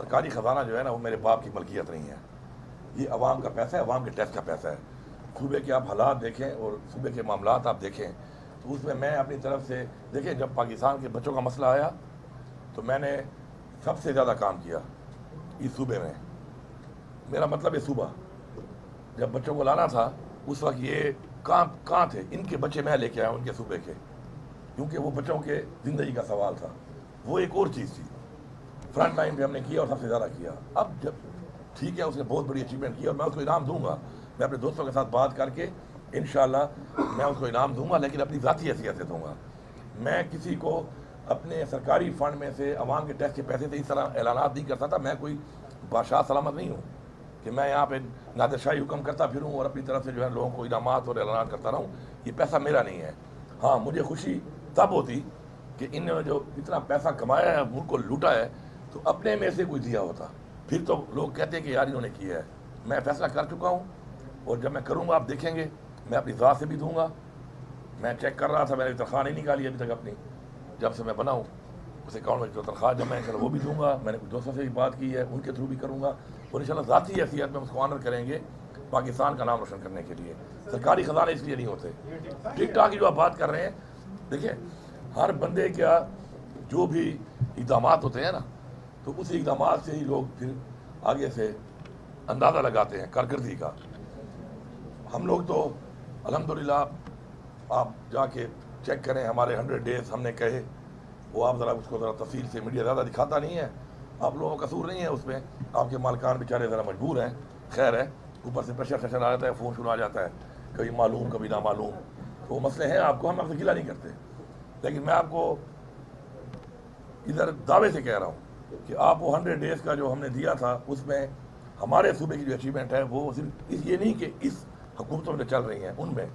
سرکاری خزانہ جو ہے نا وہ میرے باپ کی ملکیت نہیں ہے، یہ عوام کا پیسہ ہے، عوام کے ٹیکس کا پیسہ ہے۔ صوبے کے آپ حالات دیکھیں اور صوبے کے معاملات آپ دیکھیں تو اس میں اپنی طرف سے دیکھیں، جب پاکستان کے بچوں کا مسئلہ آیا تو میں نے سب سے زیادہ کام کیا اس صوبے میں۔ میرا مطلب یہ صوبہ جب بچوں کو لانا تھا اس وقت یہ کہاں تھے، ان کے بچے میں لے کے آیا ان کے صوبے کے، کیونکہ وہ بچوں کے زندگی کا سوال تھا، وہ ایک اور چیز تھی۔ فرنٹ لائن پہ ہم نے کیا اور سب سے زیادہ کیا۔ اب جب ٹھیک ہے اس نے بہت بڑی اچیومنٹ کی اور میں اس کو انعام دوں گا، میں اپنے دوستوں کے ساتھ بات کر کے انشاءاللہ میں اس کو انعام دوں گا، لیکن اپنی ذاتی حیثیت سے دوں گا۔ میں کسی کو اپنے سرکاری فنڈ میں سے عوام کے ٹیکس کے پیسے سے اس طرح اعلانات نہیں کرتا تھا۔ میں کوئی بادشاہ سلامت نہیں ہوں کہ میں یہاں پہ نادر شاہی حکم کرتا پھروں اور اپنی طرف سے جو ہے لوگوں کو انعامات اور اعلانات کرتا رہوں۔ یہ پیسہ میرا نہیں ہے۔ ہاں مجھے خوشی تب ہوتی کہ ان نے جو اتنا پیسہ کمایا ہے، ملک کو لوٹا ہے، تو اپنے میں سے کوئی دیا ہوتا، پھر تو لوگ کہتے ہیں کہ یار انہوں نے کیا ہے۔ میں فیصلہ کر چکا ہوں اور جب میں کروں گا آپ دیکھیں گے، میں اپنی ذات سے بھی دوں گا۔ میں چیک کر رہا تھا، میں نے تنخواہ نہیں نکالی ابھی تک اپنی، جب سے میں بنا ہوں اس اکاؤنٹ میں جو تنخواہ جمع ہے وہ بھی دوں گا۔ میں نے کچھ دوستوں سے بھی بات کی ہے، ان کے تھرو بھی کروں گا اور انشاءاللہ ذاتی حیثیت میں اس کو آنر کریں گے پاکستان کا نام روشن کرنے کے لیے۔ سرکاری خزانے اس لیے نہیں ہوتے۔ ٹک ٹاک کی جو آپ بات کر رہے ہیں، دیکھیں ہر بندے کا جو بھی اقدامات ہوتے ہیں نا، تو اس اقدامات سے ہی لوگ پھر آگے سے اندازہ لگاتے ہیں کارکردگی کا۔ ہم لوگ تو الحمدللہ آپ جا کے چیک کریں، ہمارے 100 ڈیز ہم نے کہے، وہ آپ ذرا اس کو ذرا تفصیل سے، میڈیا زیادہ دکھاتا نہیں ہے، آپ لوگوں کا قصور نہیں ہے اس میں، آپ کے مالکان بیچارے ذرا مجبور ہیں، خیر ہے، اوپر سے پریشر آ جاتا ہے، فون شروع آ جاتا ہے، کبھی معلوم کبھی نامعلوم، تو وہ مسئلے ہیں آپ کو، ہم آپ سے گلہ نہیں کرتے، لیکن میں آپ کو ادھر دعوے سے کہہ رہا ہوں کہ آپ وہ 100 ڈیز کا جو ہم نے دیا تھا اس میں ہمارے صوبے کی جو اچیومنٹ ہے وہ صرف یہ نہیں کہ اس حکومتوں میں چل رہی ہیں، ان میں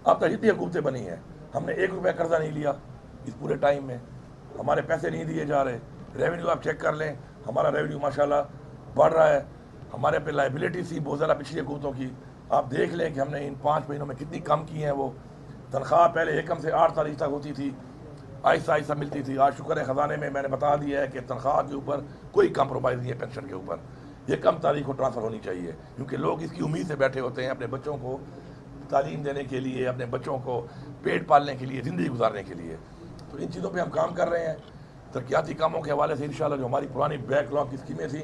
اب تک جتنی حکومتیں بنی ہیں ہم نے 1 روپیہ قرضہ نہیں لیا اس پورے ٹائم میں، ہمارے پیسے نہیں دیے جا رہے، ریونیو آپ چیک کر لیں، ہمارا ریونیو ماشاءاللہ بڑھ رہا ہے، ہمارے پہ لائبلٹی تھی بہت زیادہ پچھلی حکومتوں کی، آپ دیکھ لیں کہ ہم نے ان 5 مہینوں میں کتنی کم کی ہیں۔ وہ تنخواہ پہلے ایکم سے 8 تاریخ تک ہوتی تھی، آہستہ آہستہ ملتی تھی، آج شکر ہے خزانے میں نے بتا دیا ہے کہ تنخواہ کے اوپر کوئی کمپرومائز نہیں ہے، پینشن کے اوپر یہ کم تاریخ کو ٹرانسفر ہونی چاہیے، کیونکہ لوگ اس کی امید سے بیٹھے ہوتے ہیں اپنے بچوں کو تعلیم دینے کے لیے، اپنے بچوں کو پیٹ پالنے کے لیے، زندگی گزارنے کے لیے۔ تو ان چیزوں پہ ہم کام کر رہے ہیں۔ ترقیاتی کاموں کے حوالے سے انشاءاللہ جو ہماری پرانی بیک لاگ کی اسکیمیں تھیں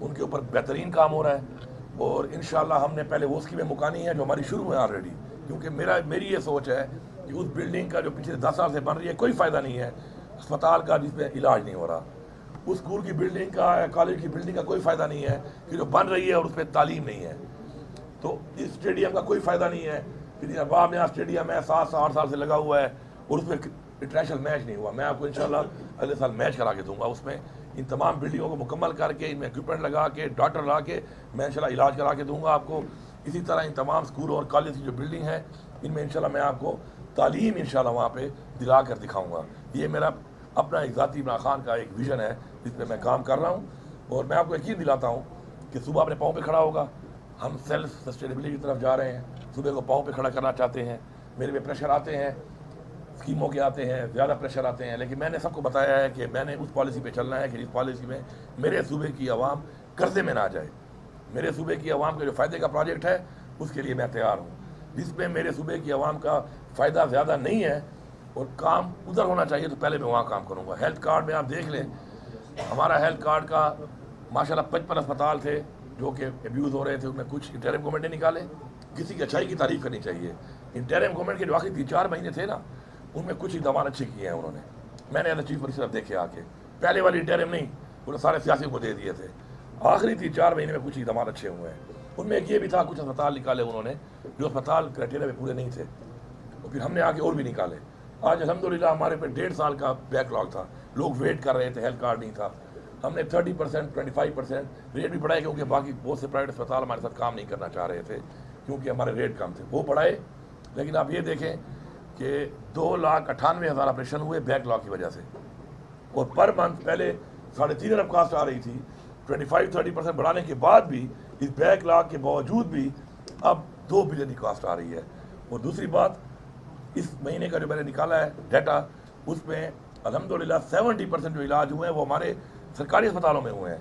ان کے اوپر بہترین کام ہو رہا ہے، اور انشاءاللہ ہم نے پہلے وہ اسکیمیں مکانی ہیں جو ہماری شروع ہیں آلریڈی، کیونکہ میری یہ سوچ ہے کہ اس بلڈنگ کا جو پچھلے 10 سال سے بن رہی ہے کوئی فائدہ نہیں ہے اسپتال کا جس میں علاج نہیں ہو رہا، اس اسکول کی بلڈنگ کا یا کالج کی بلڈنگ کا کوئی فائدہ نہیں ہے کہ جو بن رہی ہے اور اس پہ تعلیم نہیں ہے، تو اس اسٹیڈیم کا کوئی فائدہ نہیں ہے کہ اباب نیا اسٹیڈیم ہے 7 سے 8 سال سے لگا ہوا ہے اور اس میں انٹرنیشنل میچ نہیں ہوا۔ میں آپ کو انشاءاللہ اگلے سال میچ کرا کے دوں گا، اس میں ان تمام بلڈنگوں کو مکمل کر کے ان میں اکوپمنٹ لگا کے ڈاکٹر لا کے میں انشاءاللہ علاج کرا کے دوں گا آپ کو۔ اسی طرح ان تمام اسکولوں اور کالج کی جو بلڈنگ ہے ان میں انشاءاللہ میں آپ کو تعلیم انشاءاللہ وہاں پہ دلا کر دکھاؤں گا۔ یہ میرا اپنا ایک ذاتی عمران خان کا ایک ویژن ہے جس پہ میں کام کر رہا ہوں، اور میں آپ کو یقین دلاتا ہوں کہ صبح اپنے پاؤں پہ کھڑا ہوگا۔ ہم سیلف سسٹینیبلٹی کی طرف جا رہے ہیں، صبح کو پاؤں پہ کھڑا کرنا چاہتے ہیں۔ میرے پہ پریشر آتے ہیں، اسکیموں کے آتے ہیں، زیادہ پریشر آتے ہیں، لیکن میں نے سب کو بتایا ہے کہ میں نے اس پالیسی پہ چلنا ہے کہ اس پالیسی میں میرے صوبے کی عوام قرضے میں نہ جائے، میرے صوبے کی عوام کے جو فائدے کا پروجیکٹ ہے اس کے لیے میں تیار ہوں۔ جس میں میرے صوبے کی عوام کا فائدہ زیادہ نہیں ہے اور کام ادھر ہونا چاہیے تو پہلے میں وہاں کام کروں گا۔ ہیلتھ کارڈ میں آپ دیکھ لیں، ہمارا ہیلتھ کارڈ کا ماشاءاللہ 55 اسپتال تھے جو کہ ایبیوز ہو رہے تھے، ان میں کچھ انٹرم گورنمنٹ نے نکالے۔ کسی کی اچھائی کی تعریف کرنی چاہیے، انٹرم گورنمنٹ کے جو آخری 3-4 مہینے تھے نا ان میں کچھ اقدامات اچھے کیے ہیں انہوں نے، میں نے ایز چیف منسٹر دیکھے آ کے، پہلے والی انٹرم نہیں، انہوں نے سارے سیاسیوں کو دے دیے تھے، آخری 3-4 مہینے میں کچھ اقدامات اچھے ہوئے ہیں۔ ان میں ایک یہ بھی تھا کچھ اسپتال نکالے انہوں نے جو اسپتال کرائٹیریا میں پورے نہیں تھے، اور پھر ہم نے آگے اور بھی نکالے۔ آج الحمدللہ ہمارے پہ 1.5 سال کا بیک لاگ تھا، لوگ ویٹ کر رہے تھے، ہیلتھ کارڈ نہیں تھا، ہم نے 30%، 25% ریٹ بھی بڑھائے، کیونکہ باقی بہت سے پرائیویٹ اسپتال ہمارے ساتھ کام نہیں کرنا چاہ رہے تھے کیونکہ ہمارے ریٹ کم تھے، وہ بڑھائے۔ لیکن آپ یہ دیکھیں کہ 2,98,000 آپریشن ہوئے بیک لاگ کی وجہ سے، اور پر منتھ پہلے 3.5 ارب کاسٹ آ رہی تھی، 25-30% بڑھانے کے بعد بھی اس بیک لاگ کے باوجود بھی اب 2 بلین کی کاسٹ آ رہی ہے۔ اور دوسری بات، اس مہینے کا جو میں نے نکالا ہے ڈیٹا، اس میں الحمدللہ 70% جو علاج ہوئے ہیں وہ ہمارے سرکاری اسپتالوں میں ہوئے ہیں،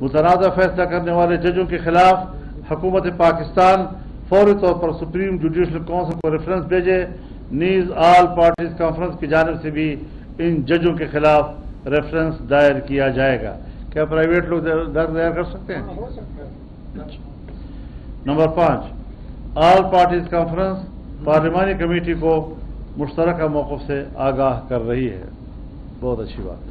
متنازع فیصلہ کرنے والے ججوں کے خلاف حکومت پاکستان فوری طور پر سپریم جوڈیشل کونسل کو ریفرنس بھیجے. نیز آل پارٹیز کانفرنس کی جانب سے بھی ان ججوں کے خلاف ریفرنس دائر کیا جائے گا. کیا پرائیویٹ لوگ دائر کر سکتے ہیں؟ نمبر 5، آل پارٹیز کانفرنس پارلیمانی کمیٹی کو مشترکہ موقف سے آگاہ کر رہی ہے. بہت اچھی بات.